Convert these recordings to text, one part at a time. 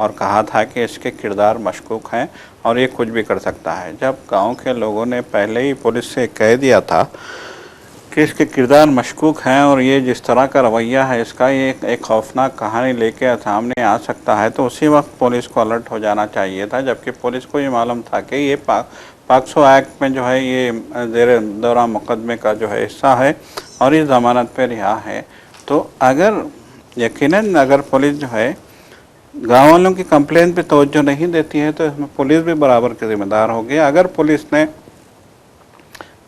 اور کہا تھا کہ اس کے کردار مشکوک ہیں اور یہ کچھ بھی کر سکتا ہے۔ جب گاؤں کے لوگوں نے پہلے ہی پولیس سے کہہ دیا تھا کہ اس کے کردار مشکوک ہیں اور یہ جس طرح کا رویہ ہے اس کا یہ ایک خوفناک کہانی لے کے سامنے آ سکتا ہے، تو اسی وقت پولیس کو الرٹ ہو جانا چاہیے تھا، جبکہ پولیس کو یہ معلوم تھا کہ یہ پاکسو ایکٹ میں جو ہے یہ زیر دورہ مقدمے کا جو ہے حصہ ہے اور یہ ضمانت پہ رہا ہے۔ تو یقیناً اگر پولیس جو ہے گاؤں والوں کی کمپلین پہ توجہ نہیں دیتی ہے تو اس میں پولیس بھی برابر کے ذمہ دار ہوگی۔ اگر پولیس نے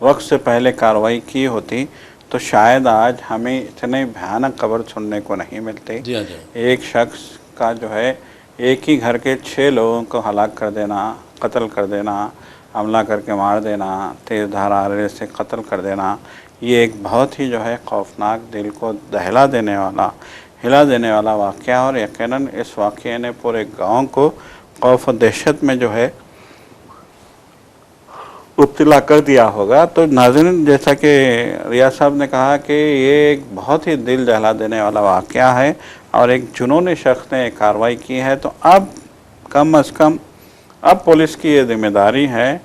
وقت سے پہلے کارروائی کی ہوتی تو شاید آج ہمیں اتنے بھیانک خبر سننے کو نہیں ملتی۔ جی ہاں جی ایک شخص کا جو ہے ایک ہی گھر کے 6 لوگوں کو ہلاک کر دینا، قتل کر دینا، حملہ کر کے مار دینا، تیز دھار آرے سے قتل کر دینا، یہ ایک بہت ہی جو ہے خوفناک، دل کو دہلا دینے والا، ہلا دینے والا واقعہ، اور یقیناً اس واقعے نے پورے گاؤں کو خوف و دہشت میں جو ہے مبتلا کر دیا ہوگا۔ تو ناظرین، جیسا کہ ریاض صاحب نے کہا کہ یہ ایک بہت ہی دل دہلا دینے والا واقعہ ہے اور ایک جنونی شخص نے کارروائی کی ہے، تو اب کم از کم اب پولیس کی یہ ذمہ داری ہے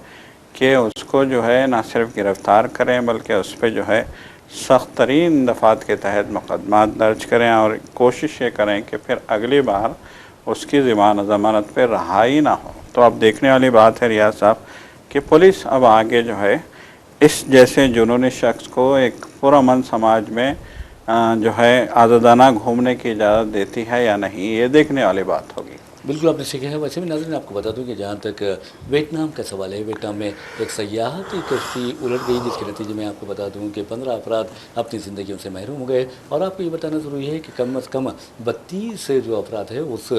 کہ اس کو جو ہے نہ صرف گرفتار کریں بلکہ اس پہ جو ہے سخت ترین دفعات کے تحت مقدمات درج کریں اور کوشش یہ کریں کہ پھر اگلی بار اس کی ضمانت پہ رہائی نہ ہو۔ تو اب دیکھنے والی بات ہے ریاض صاحب کہ پولیس اب آگے جو ہے اس جیسے جنونی شخص کو ایک پرامن سماج میں جو ہے آزادانہ گھومنے کی اجازت دیتی ہے یا نہیں، یہ دیکھنے والی بات ہوگی۔ بالکل آپ نے سیکھا ہے۔ ویسے بھی ناظرین آپ کو بتا دوں کہ جہاں تک ویتنام کا سوال ہے، ویتنام میں ایک سیاحتی کشتی الٹ گئی جس کے نتیجے میں آپ کو بتا دوں کہ 15 افراد اپنی زندگیوں سے محروم ہو گئے، اور آپ کو یہ بتانا ضروری ہے کہ کم از کم 32 جو افراد ہیں اس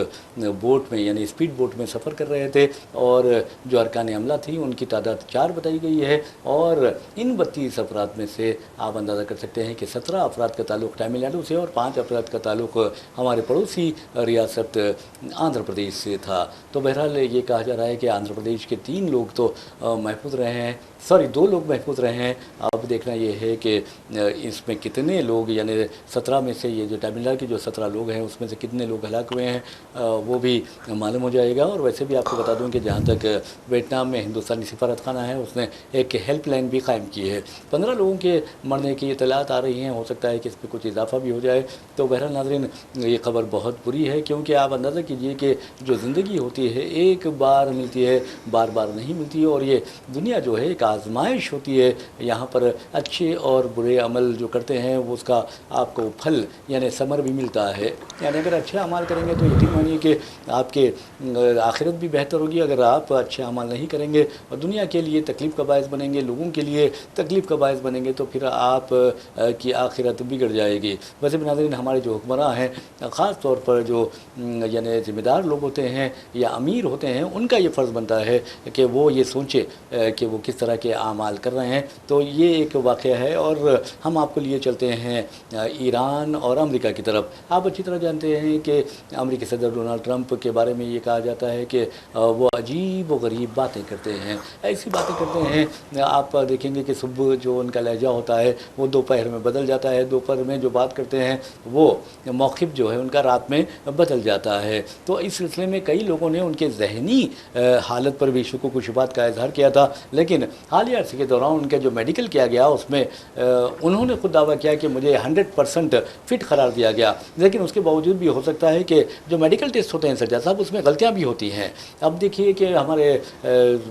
بوٹ میں یعنی اسپیڈ بوٹ میں سفر کر رہے تھے، اور جو ارکان عملہ تھی ان کی تعداد 4 بتائی گئی ہے، اور ان 32 افراد میں سے آپ اندازہ کر سکتے ہیں کہ 17 افراد کا تعلق تامل ناڈو سے اور 5 افراد کا تعلق ہمارے پڑوسی ریاست آندھرا پردیش سے تھا۔ تو بہرحال یہ کہا جا رہا ہے کہ آندھرا پردیش کے 3 لوگ تو محفوظ رہے ہیں، 2 لوگ محفوظ رہے ہیں۔ اب دیکھنا یہ ہے کہ اس میں کتنے لوگ، یعنی 17 میں سے یہ جو تامل ناڈو کے جو 17 لوگ ہیں اس میں سے کتنے لوگ ہلاک ہوئے ہیں وہ بھی معلوم ہو جائے گا۔ اور ویسے بھی آپ کو بتا دوں کہ جہاں تک ویتنام میں ہندوستانی سفارت خانہ ہے اس نے ایک ہیلپ لائن بھی قائم کی ہے۔ 15 لوگوں کے مرنے کی اطلاعات آ رہی ہیں، ہو سکتا ہے کہ اس پہ کچھ اضافہ بھی ہو جائے۔ تو بہرحال ناظرین یہ خبر بہت بری ہے، کیونکہ آپ اندازہ کیجئے کہ جو زندگی ہوتی ہے ایک بار ملتی ہے، بار بار نہیں ملتی، اور یہ دنیا جو ہے ایک آزمائش ہوتی ہے۔ یہاں پر اچھے اور برے عمل جو کرتے ہیں وہ اس کا آپ کو پھل یعنی ثمر بھی ملتا ہے۔ یعنی اگر اچھے اعمال کریں گے تو یقین مانیے کہ آپ کے آخرت بھی بہتر ہوگی، اگر آپ اچھے اعمال نہیں کریں گے اور دنیا کے لیے تکلیف کا باعث بنیں گے، لوگوں کے لیے تکلیف کا باعث بنیں گے، تو پھر آپ کی آخرت بگڑ جائے گی۔ ویسے بھی ناظرین ہمارے جو حکمراں ہیں، خاص طور پر جو یعنی ذمہ دار لوگ ہوتے ہیں یا امیر ہوتے ہیں، ان کا یہ فرض بنتا ہے کہ وہ یہ سوچے کہ وہ کس طرح کے اعمال کر رہے ہیں۔ تو یہ ایک واقعہ ہے، اور ہم آپ کو لیے چلتے ہیں ایران اور امریکہ کی طرف۔ آپ اچھی طرح جانتے ہیں کہ امریکی صدر ڈونلڈ ٹرمپ کے بارے میں یہ کہا جاتا ہے کہ وہ عجیب و غریب باتیں کرتے ہیں، ایسی باتیں کرتے ہیں۔ آپ دیکھیں گے کہ صبح جو ان کا لہجہ ہوتا ہے وہ دوپہر میں بدل جاتا ہے، دوپہر میں جو بات کرتے ہیں وہ موقف جو ہے ان کا رات میں بدل جاتا ہے۔ تو اس سلسلے میں کئی لوگوں نے ان کے ذہنی حالت پر بھی شکوک و شبہات کا اظہار کیا تھا، لیکن حالیہ عرصے کے دوران ان کا جو میڈیکل کیا گیا اس میں انہوں نے خود دعویٰ کیا کہ مجھے 100% فٹ قرار دیا گیا، لیکن اس کے باوجود بھی ہو سکتا ہے کہ جو میڈیکل ٹیسٹ ہوتے ہیں سجاد صاحب اس میں غلطیاں بھی ہوتی ہیں۔ اب دیکھیے کہ ہمارے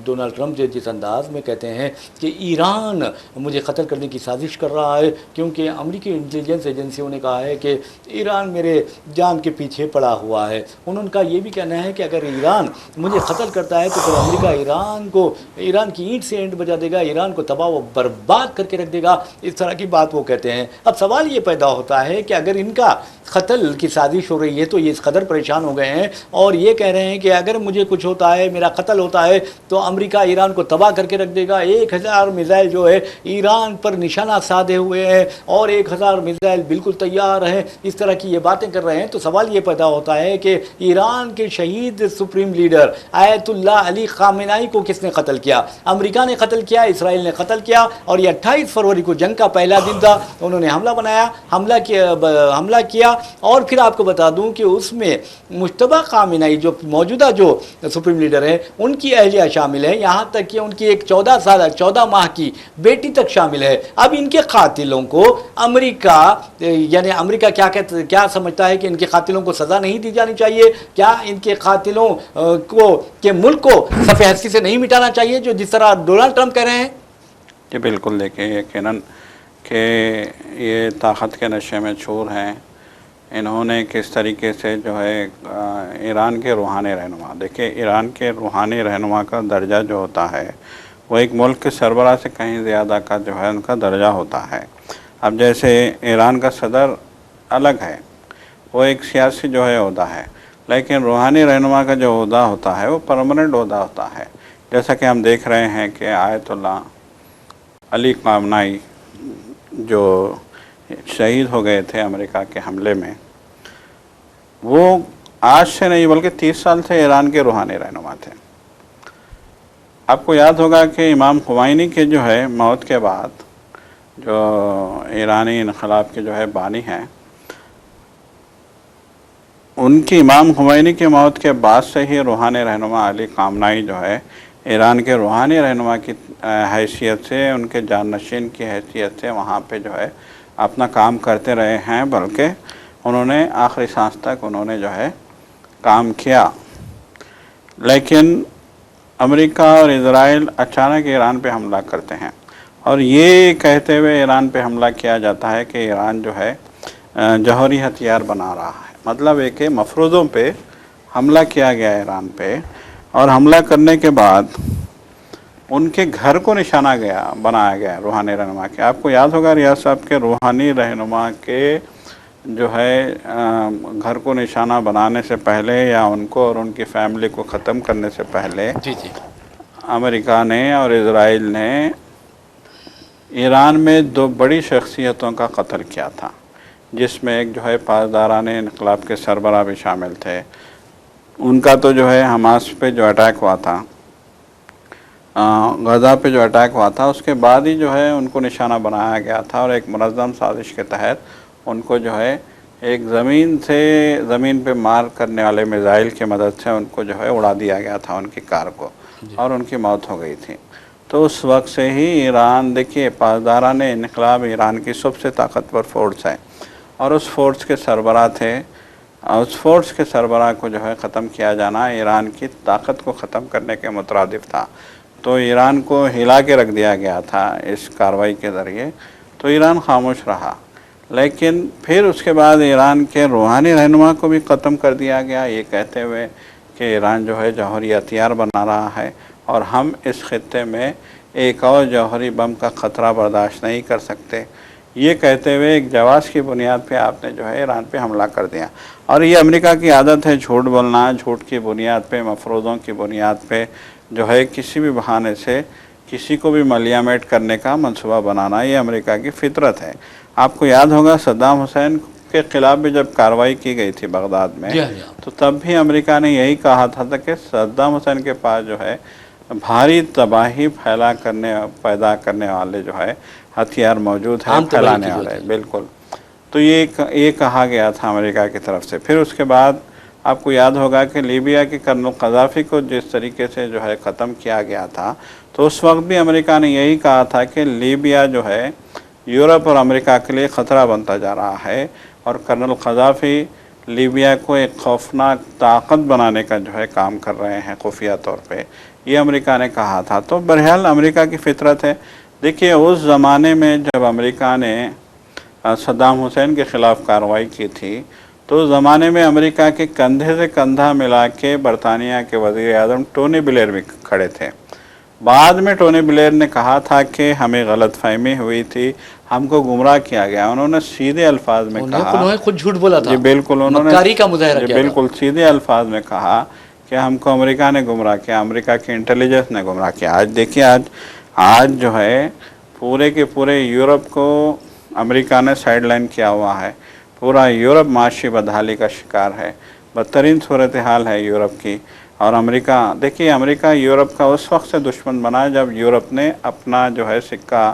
ڈونلڈ ٹرمپ جس انداز میں کہتے ہیں کہ ایران مجھے قتل کرنے کی سازش کر رہا ہے، کیونکہ امریکی انٹیلیجنس ایجنسیوں نے کہا ہے کہ ایران میرے جان کے پیچھے پڑا ہوا ہے۔ انہوں کا یہ بھی کہنا ہے کہ اگر ایران مجھے قتل کرتا ہے تو پھر امریکہ ایران کی اینٹ سے اینٹ بجا دے گا، ایران کو تباہ و برباد کر کے رکھ دے گا، اس طرح کی بات وہ کہتے ہیں۔ اب سوال یہ پیدا ہوتا ہے کہ اگر ان کا قتل کی سازش ہو رہی ہے تو یہ اس قدر پریشان ہو گئے ہیں اور یہ کہہ رہے ہیں کہ اگر مجھے کچھ ہوتا ہے، میرا قتل ہوتا ہے تو امریکہ ایران کو تباہ کر کے رکھ دے گا۔ 1000 میزائل جو ہے ایران پر نشانہ سادھے ہوئے ہیں اور 1000 میزائل بالکل تیار ہیں، اس طرح کی یہ باتیں کر رہے ہیں۔ تو سوال یہ پیدا ہوتا ہے کہ ایران ایران کے شہید سپریم لیڈر آیت اللہ علی خامنائی کو کس نے قتل کیا؟ امریکہ نے قتل کیا، اسرائیل نے قتل کیا، اور یہ 28 فروری کو جنگ کا پہلا دن تھا، انہوں نے حملہ بنایا، حملہ کیا، اور پھر آپ کو بتا دوں کہ اس میں مجتبیٰ خامنائی جو موجودہ جو سپریم لیڈر ہیں ان کی اہلیہ شامل ہے، یہاں تک کہ ان کی ایک 14 ماہ کی بیٹی تک شامل ہے۔ اب ان کے قاتلوں کو امریکہ یعنی امریکہ کیا سمجھتا ہے کہ ان کے قاتلوں کو سزا نہیں دی جانی چاہیے؟ کیا ان کے قاتلوں کے ملک کو صفحہ ہستی سے نہیں مٹانا چاہیے جو جس طرح ڈونلڈ ٹرمپ کہہ رہے ہیں؟ جی بالکل، دیکھیں یقیناً کہ یہ طاقت کے نشے میں چور ہیں۔ انہوں نے کس طریقے سے جو ہے ایران کے روحانی رہنما، دیکھیں ایران کے روحانی رہنما کا درجہ جو ہوتا ہے وہ ایک ملک کے سربراہ سے کہیں زیادہ کا جو ہے ان کا درجہ ہوتا ہے۔ اب جیسے ایران کا صدر الگ ہے، وہ ایک سیاسی جو ہے عہدہ ہے، لیکن روحانی رہنما کا جو عہدہ ہوتا ہے وہ پرماننٹ عہدہ ہوتا ہے۔ جیسا کہ ہم دیکھ رہے ہیں کہ آیت اللہ علی خامنائی جو شہید ہو گئے تھے امریکہ کے حملے میں، وہ آج سے نہیں بلکہ 30 سال سے ایران کے روحانی رہنما تھے۔ آپ کو یاد ہوگا کہ امام خمینی کے جو ہے موت کے بعد جو ایرانی انقلاب کے جو ہے بانی ہیں، ان کی امام خمینی کی موت کے بعد سے ہی روحانی رہنما علی خامنائی جو ہے ایران کے روحانی رہنما کی حیثیت سے، ان کے جانشین کی حیثیت سے وہاں پہ جو ہے اپنا کام کرتے رہے ہیں، بلکہ انہوں نے آخری سانس تک انہوں نے جو ہے کام کیا۔ لیکن امریکہ اور اسرائیل اچانک ایران پہ حملہ کرتے ہیں، اور یہ کہتے ہوئے ایران پہ حملہ کیا جاتا ہے کہ ایران جو ہے جوہری ہتھیار بنا رہا ہے۔ مطلب ہے کہ مفروضوں پہ حملہ کیا گیا ایران پہ، اور حملہ کرنے کے بعد ان کے گھر کو نشانہ بنایا گیا روحانی رہنما کے۔ آپ کو یاد ہوگا ریاض صاحب کے روحانی رہنما کے جو ہے گھر کو نشانہ بنانے سے پہلے یا ان کو اور ان کی فیملی کو ختم کرنے سے پہلے جی امریکہ نے اور اسرائیل نے ایران میں 2 بڑی شخصیتوں کا قتل کیا تھا، جس میں ایک جو ہے پاسداران انقلاب کے سربراہ بھی شامل تھے۔ ان کا تو جو ہے حماس پہ جو اٹیک ہوا تھا، غزہ پہ جو اٹیک ہوا تھا، اس کے بعد ہی جو ہے ان کو نشانہ بنایا گیا تھا، اور ایک منظم سازش کے تحت ان کو جو ہے ایک زمین پہ مار کرنے والے میزائل کی مدد سے ان کو جو ہے اڑا دیا گیا تھا، ان کی کار کو، اور ان کی موت ہو گئی تھی۔ تو اس وقت سے ہی ایران، دیکھیے پاسداران انقلاب ایران کی سب سے طاقتور فورس ہے، اور اس فورس کے سربراہ تھے، اس فورس کے سربراہ کو جو ہے ختم کیا جانا ایران کی طاقت کو ختم کرنے کے مترادف تھا۔ تو ایران کو ہلا کے رکھ دیا گیا تھا اس کارروائی کے ذریعے، تو ایران خاموش رہا۔ لیکن پھر اس کے بعد ایران کے روحانی رہنما کو بھی ختم کر دیا گیا، یہ کہتے ہوئے کہ ایران جو ہے جوہری ہتھیار بنا رہا ہے، اور ہم اس خطے میں ایک اور جوہری بم کا خطرہ برداشت نہیں کر سکتے، یہ کہتے ہوئے ایک جواز کی بنیاد پہ آپ نے جو ہے ایران پہ حملہ کر دیا۔ اور یہ امریکہ کی عادت ہے جھوٹ بولنا، جھوٹ کی بنیاد پہ، مفروضوں کی بنیاد پہ جو ہے کسی بھی بہانے سے کسی کو بھی ملیامٹ کرنے کا منصوبہ بنانا، یہ امریکہ کی فطرت ہے۔ آپ کو یاد ہوگا صدام حسین کے خلاف بھی جب کارروائی کی گئی تھی بغداد میں، تو تب بھی امریکہ نے یہی کہا تھا کہ صدام حسین کے پاس جو ہے بھاری تباہی پیدا کرنے والے جو ہے ہتھیار موجود ہیں، پھیلانے والے، بالکل۔ تو یہ کہا گیا تھا امریکہ کی طرف سے۔ پھر اس کے بعد آپ کو یاد ہوگا کہ لیبیا کے کرنل قذافی کو جس طریقے سے جو ہے ختم کیا گیا تھا، تو اس وقت بھی امریکہ نے یہی کہا تھا کہ لیبیا جو ہے یورپ اور امریکہ کے لیے خطرہ بنتا جا رہا ہے، اور کرنل قذافی لیبیا کو ایک خوفناک طاقت بنانے کا جو ہے کام کر رہے ہیں خفیہ طور پہ، یہ امریکہ نے کہا تھا۔ تو بہرحال امریکہ کی فطرت ہے۔ دیکھیے اس زمانے میں جب امریکہ نے صدام حسین کے خلاف کارروائی کی تھی، تو اس زمانے میں امریکہ کے کندھے سے کندھا ملا کے برطانیہ کے وزیر اعظم ٹونی بلیئر بھی کھڑے تھے۔ بعد میں ٹونی بلیئر نے کہا تھا کہ ہمیں غلط فہمی ہوئی تھی، ہم کو گمراہ کیا گیا۔ انہوں نے سیدھے الفاظ میں کہا، انہوں نے خود جھوٹ بولا تھا، جی بالکل، انہوں نے مکاری کا مظاہرہ کیا، بالکل سیدھے الفاظ میں کہا کہ ہم کو امریکہ نے گمراہ کیا، امریکہ کی انٹیلیجنس نے گمراہ کیا۔ آج دیکھیے آج جو ہے پورے کے پورے یورپ کو امریکہ نے سائیڈ لائن کیا ہوا ہے، پورا یورپ معاشی بدحالی کا شکار ہے۔ بدترین صورتحال ہے یورپ کی. اور امریکہ دیکھیے، امریکہ یورپ کا اس وقت سے دشمن بنا جب یورپ نے اپنا جو ہے سکہ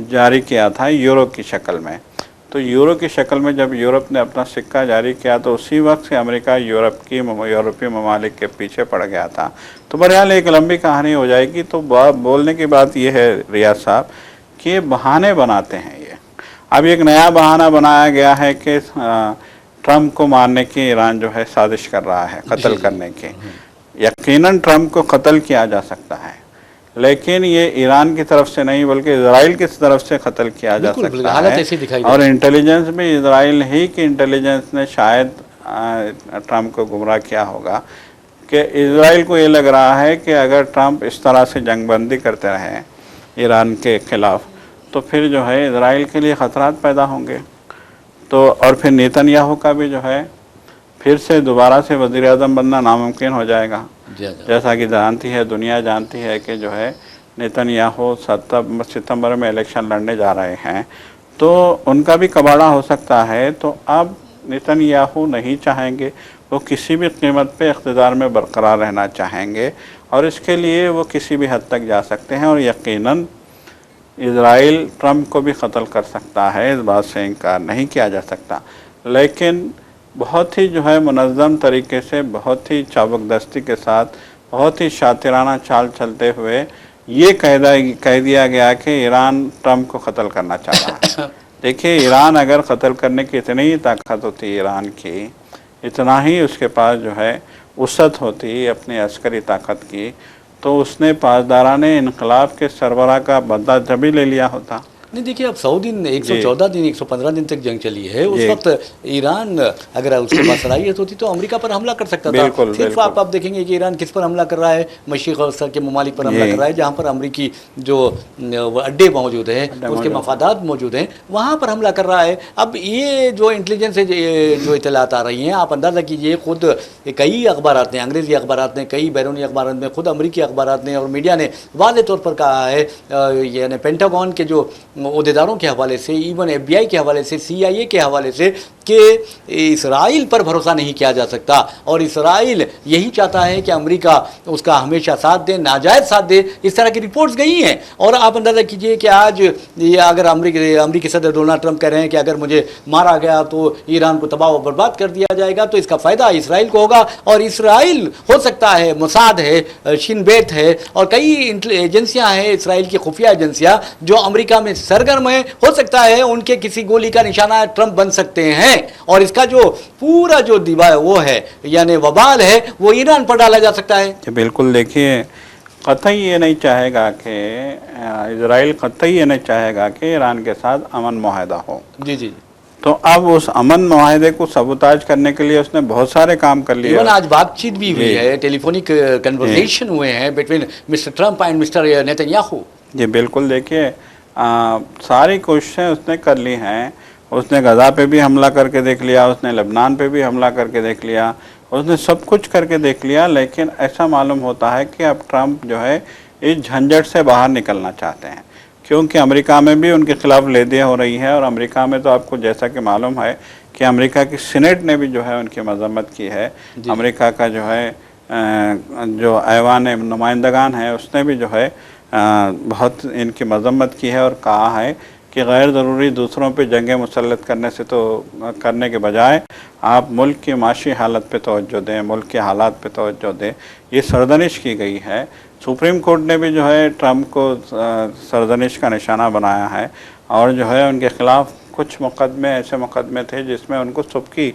جاری کیا تھا یورو کی شکل میں. تو یورو کی شکل میں جب یورپ نے اپنا سکہ جاری کیا تو اسی وقت سے امریکہ یورپی ممالک کے پیچھے پڑ گیا تھا. تو بہرحال ایک لمبی کہانی ہو جائے گی. تو بولنے کی بات یہ ہے ریاض صاحب کہ بہانے بناتے ہیں یہ. اب ایک نیا بہانہ بنایا گیا ہے کہ ٹرمپ کو مارنے کی ایران جو ہے سازش کر رہا ہے، قتل کرنے کی. یقیناً ٹرمپ کو قتل کیا جا سکتا ہے، لیکن یہ ایران کی طرف سے نہیں بلکہ اسرائیل کی طرف سے قتل کیا جا سکتا ہے. اور انٹیلیجنس بھی اسرائیل ہی کی انٹیلیجنس نے شاید ٹرمپ کو گمراہ کیا ہوگا کہ اسرائیل کو یہ لگ رہا ہے کہ اگر ٹرمپ اس طرح سے جنگ بندی کرتے رہے ایران کے خلاف تو پھر جو ہے اسرائیل کے لیے خطرات پیدا ہوں گے. تو اور پھر نیتن یاہو کا بھی جو ہے پھر سے دوبارہ سے وزیر اعظم بننا ناممکن ہو جائے گا. جیسا کہ دنیا جانتی ہے کہ جو ہے نیتن یاہو ستمبر میں الیکشن لڑنے جا رہے ہیں تو ان کا بھی کباڑہ ہو سکتا ہے. تو اب نیتن یاہو نہیں چاہیں گے، وہ کسی بھی قیمت پہ اقتدار میں برقرار رہنا چاہیں گے اور اس کے لیے وہ کسی بھی حد تک جا سکتے ہیں. اور یقیناً اسرائیل ٹرمپ کو بھی قتل کر سکتا ہے، اس بات سے انکار نہیں کیا جا سکتا. لیکن بہت ہی جو ہے منظم طریقے سے، بہت ہی چابک دستی کے ساتھ، بہت ہی شاطرانہ چال چلتے ہوئے یہ کہہ دیا گیا کہ ایران ٹرمپ کو قتل کرنا چاہ رہا ہے. دیکھیے، ایران اگر قتل کرنے کی اتنی ہی طاقت ہوتی ایران کی، اتنا ہی اس کے پاس جو ہے وسعت ہوتی اپنی عسکری طاقت کی، تو اس نے پاسداران انقلاب کے سربراہ کا بدلہ جبھی لے لیا ہوتا. نہیں دیکھیے، اب 100 دن 114 دن 115 دن تک جنگ چلی ہے. اس وقت ایران اگر اس کے پاس صلاحیت ہوتی تو امریکہ پر حملہ کر سکتا تھا. صرف آپ دیکھیں گے کہ ایران کس پر حملہ کر رہا ہے؟ مشرق اوسط کے ممالک پر حملہ کر رہا ہے، جہاں پر امریکی جو اڈے موجود ہیں، اس کے مفادات موجود ہیں، وہاں پر حملہ کر رہا ہے. اب یہ جو انٹیلیجنس ہے، جو اطلاعات آ رہی ہیں، آپ اندازہ کیجئے، خود کئی اخبارات نے، انگریزی اخبارات نے، کئی بیرونی اخبارات نے، خود امریکی اخبارات نے اور میڈیا نے واضح طور پر کہا ہے، یعنی پینٹاگون کے جو عہدیداروں کے حوالے سے، ایون ایف بی آئی کے حوالے سے، سی آئی اے کے حوالے سے، کہ اسرائیل پر بھروسہ نہیں کیا جا سکتا اور اسرائیل یہی چاہتا ہے کہ امریکہ اس کا ہمیشہ ساتھ دے، ناجائز ساتھ دے. اس طرح کی رپورٹس گئی ہیں. اور آپ اندازہ کیجئے کہ آج یہ اگر امریکی صدر ڈونلڈ ٹرمپ کہہ رہے ہیں کہ اگر مجھے مارا گیا تو ایران کو تباہ و برباد کر دیا جائے گا، تو اس کا فائدہ اسرائیل کو ہوگا. اور اسرائیل ہو سکتا ہے موساد ہے، شین بیت ہے اور کئی ایجنسیاں ہیں اسرائیل کی خفیہ ایجنسیاں جو امریکہ میں سرگرم ہیں، ہو سکتا ہے ان کے کسی گولی کا نشانہ ٹرمپ بن سکتے ہیں. اور اس کا جو پورا جو وہ ہے یعنی وبال ہے، وہ ایران پر ڈالا جا سکتا ہے. بالکل. دیکھیے، قطعی یہ نہیں چاہے گا کہ اسرائیل قطعی یہ نہیں چاہے گا کہ ایران کے ساتھ امن معاہدہ ہو. جی. تو اب اس امن معاہدے کو سبوتاج کرنے کے لیے اس نے بہت سارے کام کر لیے. ایون آج بات چیت بھی ہوئی ہے، ٹیلی فونک کنورسیشن ہوئے ہیں between Mister Trump and Mister Netanyahu. جی بالکل. دیکھیے، ساری کوششیں اس نے کر لی ہیں. اس نے غزہ پہ بھی حملہ کر کے دیکھ لیا، اس نے لبنان پہ بھی حملہ کر کے دیکھ لیا، اس نے سب کچھ کر کے دیکھ لیا. لیکن ایسا معلوم ہوتا ہے کہ اب ٹرمپ جو ہے اس جھنجٹ سے باہر نکلنا چاہتے ہیں، کیونکہ امریکہ میں بھی ان کے خلاف لیدیاں ہو رہی ہیں. اور امریکہ میں تو آپ کو جیسا کہ معلوم ہے کہ امریکہ کی سینیٹ نے بھی جو ہے ان کی مذمت کی ہے. امریکہ کا جو ہے جو ایوان نمائندگان ہے، اس نے بھی جو ہے بہت ان کی مذمت کی ہے اور کہا ہے کہ غیر ضروری دوسروں پہ جنگیں مسلط کرنے کے بجائے آپ ملک کی معاشی حالت پہ توجہ دیں، ملک کے حالات پہ توجہ دیں. یہ سرزنش کی گئی ہے. سپریم کورٹ نے بھی جو ہے ٹرمپ کو سرزنش کا نشانہ بنایا ہے اور جو ہے ان کے خلاف کچھ ایسے مقدمے تھے جس میں ان کو سبکی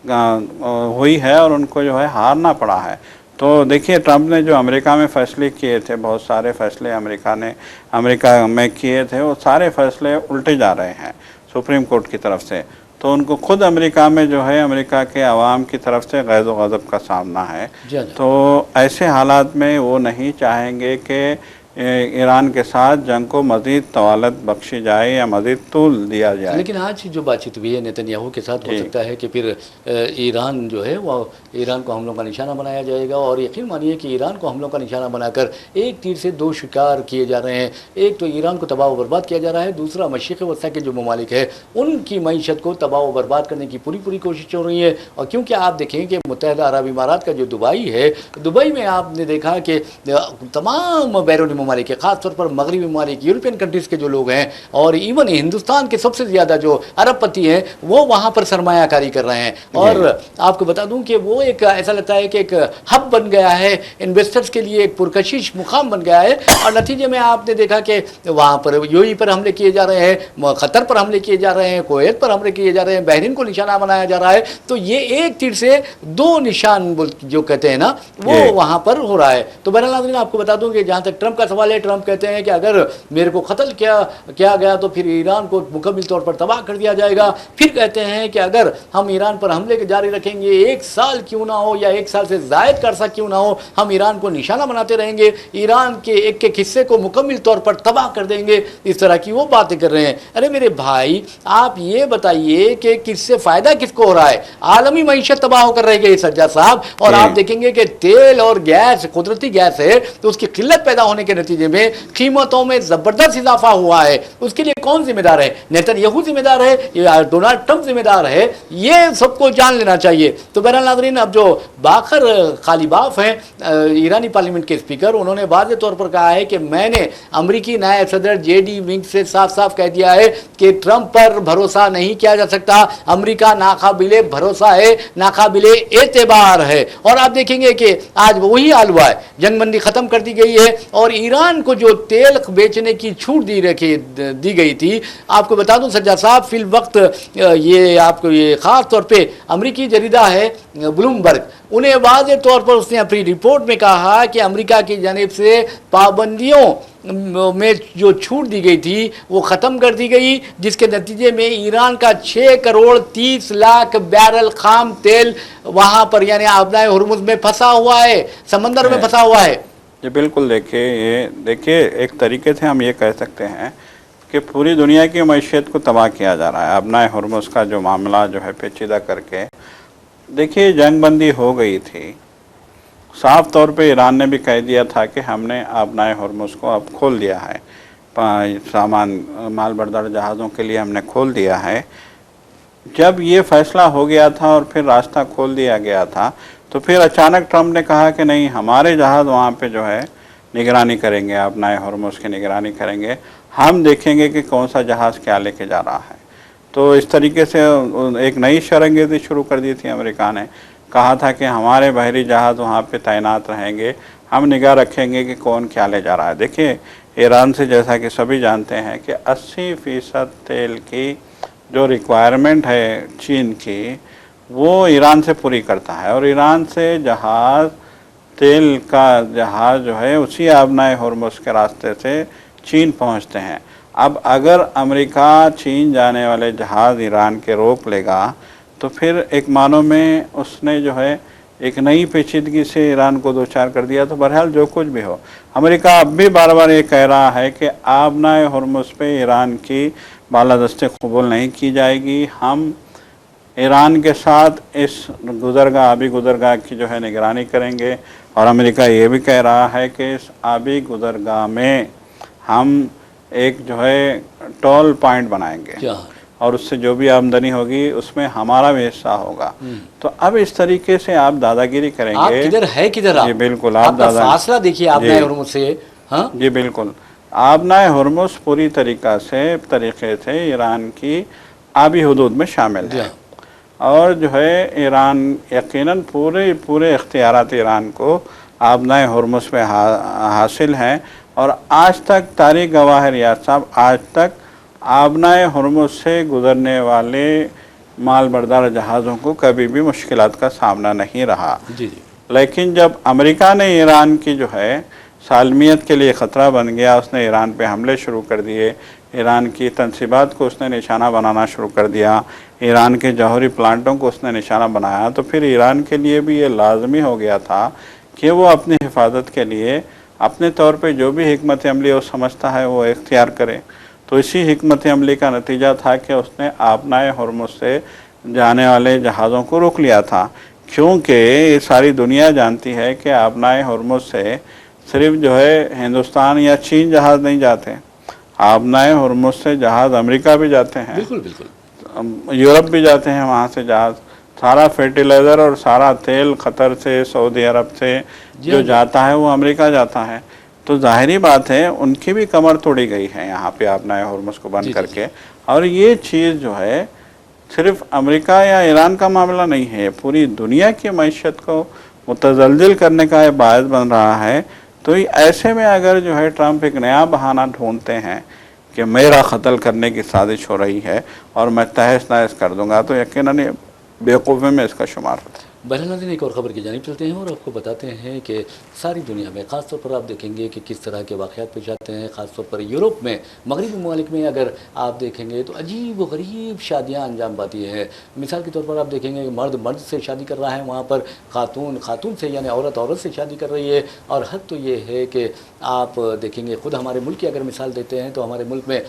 ہوئی ہے اور ان کو جو ہے ہارنا پڑا ہے. تو دیکھیے، ٹرمپ نے جو امریکہ میں فیصلے کیے تھے، بہت سارے فیصلے امریکہ میں کیے تھے، وہ سارے فیصلے الٹے جا رہے ہیں سپریم کورٹ کی طرف سے. تو ان کو خود امریکہ میں جو ہے امریکہ کے عوام کی طرف سے غیظ و غضب کا سامنا ہے. تو ایسے حالات میں وہ نہیں چاہیں گے کہ ایران کے ساتھ جنگ کو مزید طوالت بخشی جائے یا مزید طول دیا جائے۔ لیکن آج جو بات چیت ہوئی ہے نیتن یاہو کے ساتھ، ہو سکتا ہے کہ پھر ایران جو ہے وہ ایران کو حملوں کا نشانہ بنایا جائے گا، اور یقین مانیے کہ ایران کو حملوں کا نشانہ بنا کر ایک تیر سے دو شکار کیے جا رہے ہیں۔ ایک تو ایران کو تباہ و برباد کیا جا رہا ہے، دوسرا مشرق وسطیٰ کے جو ممالک ہیں ان کی معیشت کو تباہ و برباد کرنے کی پوری کوشش ہو رہی ہے۔ اور کیونکہ آپ دیکھیں کہ متحدہ عرب امارات کا جو دبئی ہے، دبئی میں آپ نے دیکھا کہ تمام بیرونی ممالک کے، خاص طور پر مغربی ممالک، یورپین کنٹریز کے جو لوگ ہیں، اور ایون ہندوستان کے سب سے زیادہ جو ارب پتی ہیں، وہ وہاں پر سرمایہ کاری کر رہے ہیں۔ اور آپ کو بتا دوں کہ وہ ایک ایسا لگتا ہے کہ ایک ہب بن گیا ہے انویسٹرز کے لیے، ایک پرکشش مقام بن گیا ہے۔ اور نتیجے میں آپ نے دیکھا کہ وہاں پر یو ای پر حملے کیے جا رہے ہیں، قطر پر حملے کیے جا رہے ہیں، کویت پر حملے کیے جا رہے ہیں، بحرین کو نشانہ بنایا جا رہا ہے۔ تو یہ ایک تیر سے دو نشان جو کہتے ہیں نا، وہ وہاں پر ہو رہا ہے۔ تو بہرحال ناظرین، آپ کو بتا دوں کہ جہاں تک ٹرمپ کا سوال ہے، ٹرمپ کہتے ہیں کہ اگر میرے کو قتل کیا گیا تو پھر ایران کو مکمل طور پر تباہ کر دیا جائے گا۔ پھر کہتے ہیں کہ اگر ہم ایران پر حملے جاری رکھیں گے، 1 سال کیوں نہ ہو یا 1 سال سے زائد کا عرصہ کیوں نہ ہو، ہم ایران کو نشانہ بناتے رہیں گے، ایران کے ایک حصے کو مکمل طور پر تباہ کر دیں گے۔ اس طرح کی وہ باتیں کر رہے ہیں۔ ارے میرے بھائی، آپ یہ بتائیے کہ کس سے فائدہ کس کو ہو رہا ہے؟ عالمی معیشت تباہ ہو کر رہ گئی سجاد صاحب، اور آپ دیکھیں گے کہ تیل اور گیس، قدرتی گیس ہے تو اس کی قلت پیدا ہونے کے نتیجے میں قیمتوں میں زبردست اضافہ ہوا ہے۔ اس کے لیے کون ذمہ دار ہے؟ نیتن یاہو ذمہ دار ہے یا ڈونلڈ ٹرمپ ذمہ دار ہے؟ یہ سب کو جان لینا چاہیے۔ تو بہرحال ناظرین، اب جو باقر غالباف ہیں ایرانی پارلیمنٹ کے اسپیکر، انہوں نے واضح طور پر کہا ہے کہ میں نے امریکی نائب صدر جے ڈی وینس سے صاف کہہ دیا ہے کہ ٹرمپ پر بھروسہ نہیں کیا جا سکتا، امریکہ ناقابل بھروسہ ہے، ناقابل اعتبار ہے۔ اور آپ دیکھیں گے کہ آج وہی حال ہوا ہے، جنگ بندی ختم کر دی گئی ہے، اور ایران کو جو تیل بیچنے کی چھوٹ دی گئی تھی، آپ کو بتا دوں سجاد صاحب، فی الوقت یہ آپ کو یہ خاص طور پہ امریکی جریدہ ہے بلومبرگ، انہیں واضح طور پر اس نے اپنی رپورٹ میں کہا کہ امریکہ کی جانب سے پابندیوں میں جو چھوٹ دی گئی تھی وہ ختم کر دی گئی، جس کے نتیجے میں ایران کا 6 کروڑ 30 لاکھ بیرل خام تیل وہاں پر یعنی آبنائے ہرمز میں پھنسا ہوا ہے، سمندر میں پھنسا ہوا ہے۔ جی بالکل، دیکھیے ایک طریقے سے ہم یہ کہہ سکتے ہیں کہ پوری دنیا کی معیشت کو تباہ کیا جا رہا ہے آبنائے ہرمز کا جو معاملہ جو ہے پیچیدہ کر کے۔ دیکھیے جنگ بندی ہو گئی تھی، صاف طور پہ ایران نے بھی کہہ دیا تھا کہ ہم نے آبنائے ہرمز کو اب کھول دیا ہے، سامان مال بردار جہازوں کے لیے ہم نے کھول دیا ہے۔ جب یہ فیصلہ ہو گیا تھا اور پھر راستہ کھول دیا گیا تھا، تو پھر اچانک ٹرمپ نے کہا کہ نہیں، ہمارے جہاز وہاں پہ جو ہے نگرانی کریں گے، آبنائے ہرمز کی نگرانی کریں گے، ہم دیکھیں گے کہ کون سا جہاز کیا لے کے جا رہا ہے۔ تو اس طریقے سے ایک نئی شرنگیزی شروع کر دی تھی امریکہ نے، کہا تھا کہ ہمارے بحری جہاز وہاں پہ تعینات رہیں گے، ہم نگاہ رکھیں گے کہ کون کیا لے جا رہا ہے۔ دیکھیے ایران سے جیسا کہ سبھی جانتے ہیں کہ 80% تیل کی جو ریکوائرمنٹ ہے چین کی، وہ ایران سے پوری کرتا ہے، اور ایران سے تیل کا جہاز جو ہے اسی آبنائے ہرمز کے راستے سے چین پہنچتے ہیں۔ اب اگر امریکہ چین جانے والے جہاز ایران کے روک لے گا تو پھر ایک معنوں میں اس نے جو ہے ایک نئی پیچیدگی سے ایران کو دوچار کر دیا۔ تو بہرحال جو کچھ بھی ہو، امریکہ اب بھی بار بار یہ کہہ رہا ہے کہ آبنائے ہرمز پہ ایران کی بالادستی قبول نہیں کی جائے گی، ہم ایران کے ساتھ اس آبی گزرگاہ کی جو ہے نگرانی کریں گے، اور امریکہ یہ بھی کہہ رہا ہے کہ اس آبی گزرگاہ میں ہم ایک جو ہے ٹول پوائنٹ بنائیں گے، اور اس سے جو بھی آمدنی ہوگی اس میں ہمارا بھی حصہ ہوگا۔ تو اب اس طریقے سے آپ دادا گیری کریں گے۔ آپ کدھر ہے کدھر؟ جی بالکل، آپ کا فاصلہ دیکھیے آبنائے ہرمز سے۔ جی بالکل، آبنائے ہرمز پوری طریقے سے ایران کی آبی حدود میں شامل ہے، اور جو ہے ایران یقیناً پورے اختیارات ایران کو آبنائے ہرمز پہ حاصل ہیں، اور آج تک تاریخ گواہ ہے ریاض صاحب، آج تک آبنائے ہرمز سے گزرنے والے مال بردار جہازوں کو کبھی بھی مشکلات کا سامنا نہیں رہا۔ لیکن جب امریکہ نے ایران کی جو ہے سالمیت کے لیے خطرہ بن گیا، اس نے ایران پہ حملے شروع کر دیے، ایران کی تنصیبات کو اس نے نشانہ بنانا شروع کر دیا، ایران کے جوہری پلانٹوں کو اس نے نشانہ بنایا، تو پھر ایران کے لیے بھی یہ لازمی ہو گیا تھا کہ وہ اپنی حفاظت کے لیے اپنے طور پہ جو بھی حکمت عملی وہ سمجھتا ہے وہ اختیار کرے. تو اسی حکمت عملی کا نتیجہ تھا کہ اس نے آبنائے ہرمز سے جانے والے جہازوں کو روک لیا تھا، کیونکہ یہ ساری دنیا جانتی ہے کہ آبنائے ہرمز سے صرف جو ہے ہندوستان یا چین جہاز نہیں جاتے، آبنائے ہرمز سے جہاز امریکہ بھی جاتے ہیں، بالکل بالکل، یورپ بھی جاتے ہیں، وہاں سے جہاز سارا فرٹیلائزر اور سارا تیل قطر سے، سعودی عرب سے جو جاتا ہے وہ امریکہ جاتا ہے. تو ظاہری بات ہے ان کی بھی کمر توڑی گئی ہے یہاں پہ آبنائے ہرمز کو بند کر کے. اور یہ چیز جو ہے صرف امریکہ یا ایران کا معاملہ نہیں ہے، پوری دنیا کی معیشت کو متزلزل کرنے کا یہ باعث بن رہا ہے. تو ایسے میں اگر جو ہے ٹرمپ ایک نیا بہانہ ڈھونڈتے ہیں کہ میرا قتل کرنے کی سازش ہو رہی ہے اور میں تہس نہس کر دوں گا، تو یقیناً بیوقوفی میں اس کا شمار ہوتا ہے. بہرحال ناظرین، ایک اور خبر کی جانب چلتے ہیں اور آپ کو بتاتے ہیں کہ ساری دنیا میں خاص طور پر آپ دیکھیں گے کہ کس طرح کے واقعات پیش آتے ہیں. خاص طور پر یورپ میں، مغربی ممالک میں اگر آپ دیکھیں گے تو عجیب و غریب شادیاں انجام پاتی ہیں. مثال کے طور پر آپ دیکھیں گے کہ مرد مرد سے شادی کر رہا ہے، وہاں پر خاتون خاتون سے یعنی عورت عورت سے شادی کر رہی ہے. اور حد تو یہ ہے کہ آپ دیکھیں گے خود ہمارے ملک کی اگر مثال دیتے ہیں تو ہمارے ملک میں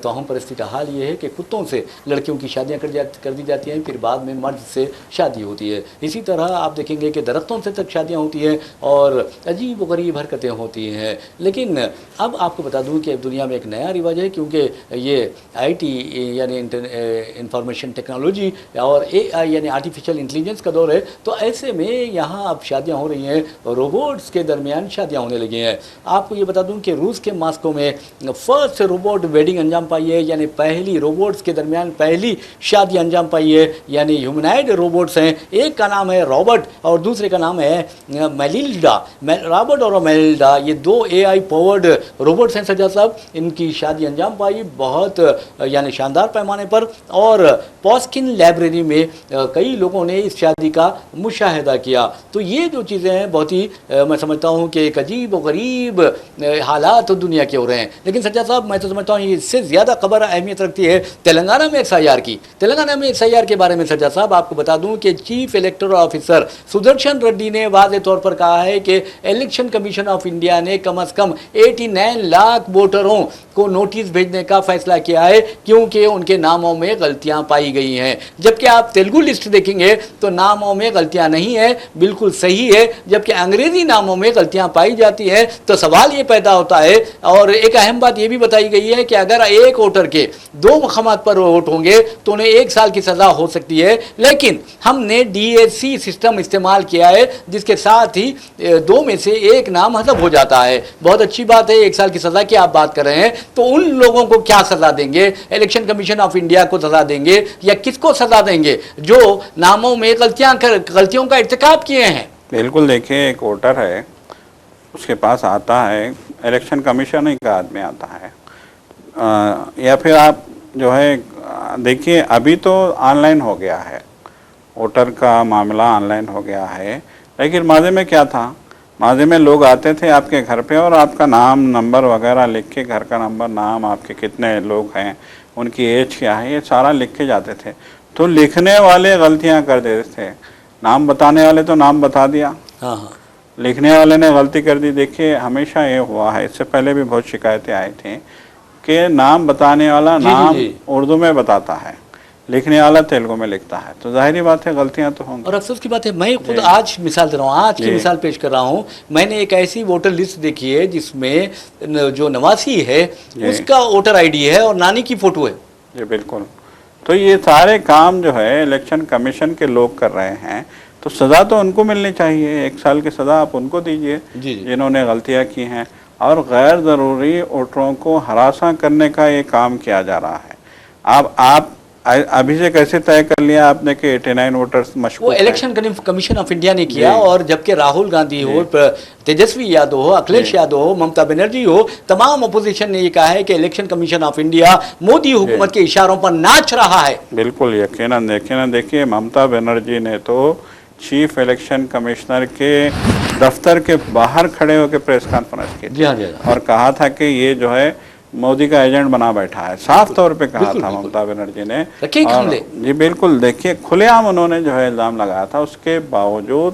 توہم پرستی کا حال یہ ہے کہ کتوں سے لڑکیوں کی شادیاں کر دی جاتی ہیں، پھر بعد میں مرد سے شادی ہوتی ہے. اسی طرح آپ دیکھیں گے کہ درختوں سے تک شادیاں ہوتی ہیں اور عجیب و غریب حرکتیں ہوتی ہیں. لیکن اب آپ کو بتا دوں کہ دنیا میں ایک نیا رواج ہے، کیونکہ یہ آئی ٹی یعنی انفارمیشن ٹیکنالوجی اور اے آئی یعنی آرٹیفیشل انٹیلیجنس کا دور ہے. تو ایسے میں یہاں اب شادیاں ہو رہی ہیں، روبوٹس کے درمیان شادیاں ہونے لگی ہیں. آپ کو یہ بتا دوں کہ روس کے ماسکو میں فرسٹ روبوٹ ویڈنگ انجام پائی ہے، یعنی پہلی روبوٹس کے درمیان پہلی شادی انجام پائی ہے. یعنی ہیومنائڈ روبوٹس ہیں، ایک کا نام ہے رابرٹ اور دوسرے کا نام ہے میلنڈا. رابرٹ اور میلنڈا یہ دو اے آئی پاورڈ روبوٹس ہیں سجاد صاحب. ان کی شادی انجام پائی بہت یعنی شاندار پیمانے پر، اور پاسکن لائبریری میں کئی لوگوں نے اس شادی کا مشاہدہ کیا. تو یہ جو چیزیں ہیں بہت ہی میں سمجھتا ہوں کہ ایک عجیب و غریب حالات دنیا کے ہو رہے ہیں. لیکن سجاد صاحب میں تو سمجھتا ہوں اس سے زیادہ خبر اہمیت رکھتی ہے تلنگانہ میں ایس آئی آر کی. تلنگانہ میں ایس آئی آر کے بارے میں سجاد صاحب آپ کو بتا دوں کہ chief electoral officer Sudarshan ready نے واضح طور پر کہا ہے کہ الیکشن کمیشن آف انڈیا نے کم از کم 89 لاکھ ووٹروں کو نوٹس بھیجنے کا فیصلہ کیا ہے، کیونکہ ان کے ناموں میں غلطیاں پائی گئی ہیں. جبکہ آپ تیلگو لسٹ دیکھیں گے تو ناموں میں غلطیاں نہیں ہیں، بالکل صحیح ہے. جبکہ انگریزی ناموں میں غلطیاں پائی جاتی ہیں. تو سوال یہ پیدا ہوتا ہے، اور ایک اہم بات یہ بھی بتائی گئی ہے کہ اگر ایک ووٹر کے 2 مقامات پر ووٹ ہوں گے تو انہیں 1 سال کی سزا ہو سکتی ہے. لیکن ہم نے ڈی ایس سی سسٹم استعمال کیا ہے جس کے ساتھ ہی 2 میں سے 1 نام حذف ہو جاتا ہے. بہت اچھی بات ہے. 1 سال کی سزا کی آپ بات کر رہے ہیں، تو ان لوگوں کو کیا سزا دیں گے؟ الیکشن کمیشن آف انڈیا کو سزا دیں گے یا کس کو سزا دیں گے جو ناموں میں غلطیوں کا ارتکاب کیے ہیں؟ بالکل، دیکھیں ایک ووٹر ہے، اس کے پاس آتا ہے الیکشن کمیشن ہی کا آدمی آتا ہے، یا پھر آپ جو ہے دیکھیے ابھی تو آن لائن ہو گیا ہے، ووٹر کا معاملہ آن لائن ہو گیا ہے. لیکن ماضی میں کیا تھا؟ ماضی میں لوگ آتے تھے آپ کے گھر پہ اور آپ کا نام نمبر وغیرہ لکھ کے، گھر کا نمبر، نام، آپ کے کتنے لوگ ہیں، ان کی ایج کیا ہے، یہ سارا لکھ کے جاتے تھے. تو لکھنے والے غلطیاں کر دیتے تھے، نام بتانے والے تو نام بتا دیا، لکھنے والے نے غلطی کر دی. دیکھیے ہمیشہ یہ ہوا ہے، اس سے پہلے بھی بہت شکایتیں آئی تھیں کہ نام بتانے والا نام اردو میں بتاتا ہے، لکھنے والا تیلگو میں لکھتا ہے. تو ظاہری بات ہے غلطیاں تو ہوں گی. اور افسوس کی بات ہے، میں خود آج مثال دے رہا ہوں، آج کی مثال پیش کر رہا ہوں. میں نے ایک ایسی ووٹر لسٹ دیکھی ہے جس میں جو نواسی ہے اس کا ووٹر آئی ڈی ہے اور نانی کی فوٹو ہے. جی بالکل. تو یہ سارے کام جو ہے الیکشن کمیشن کے لوگ کر رہے ہیں، تو سزا تو ان کو ملنی چاہیے. 1 سال کی سزا آپ ان کو دیجئے جنہوں نے غلطیاں کی ہیں. اور غیر ضروری ووٹروں کو ہراساں کرنے کا یہ کام کیا جا رہا ہے. آپ ابھی سے کیسے طے کر لیا آپ نے کہ 89 ووٹرز مشکوک وہ الیکشن کمیشن آف انڈیا نے کیا. اور جبکہ راہل گاندھی ہو، تیجسوی یادو ہو، اکھلیش یادو ہو، ممتا بنرجی ہو، تمام اپوزیشن نے یہ کہا ہے کہ election commission of India Modi حکومت کے اشاروں پر ناچ رہا ہے. بالکل، یقیناً. دیکھیے ممتا بنرجی نے تو چیف الیکشن کمشنر کے دفتر کے باہر کھڑے ہو کے پریس کانفرنس کی اور کہا تھا کہ یہ جو ہے مودی کا ایجنٹ بنا بیٹھا ہے. صاف طور پہ کہا تھا ممتا بنرجی نے. جی بالکل. دیکھیے کھلے عام انہوں نے جو ہے الزام لگایا تھا. اس کے باوجود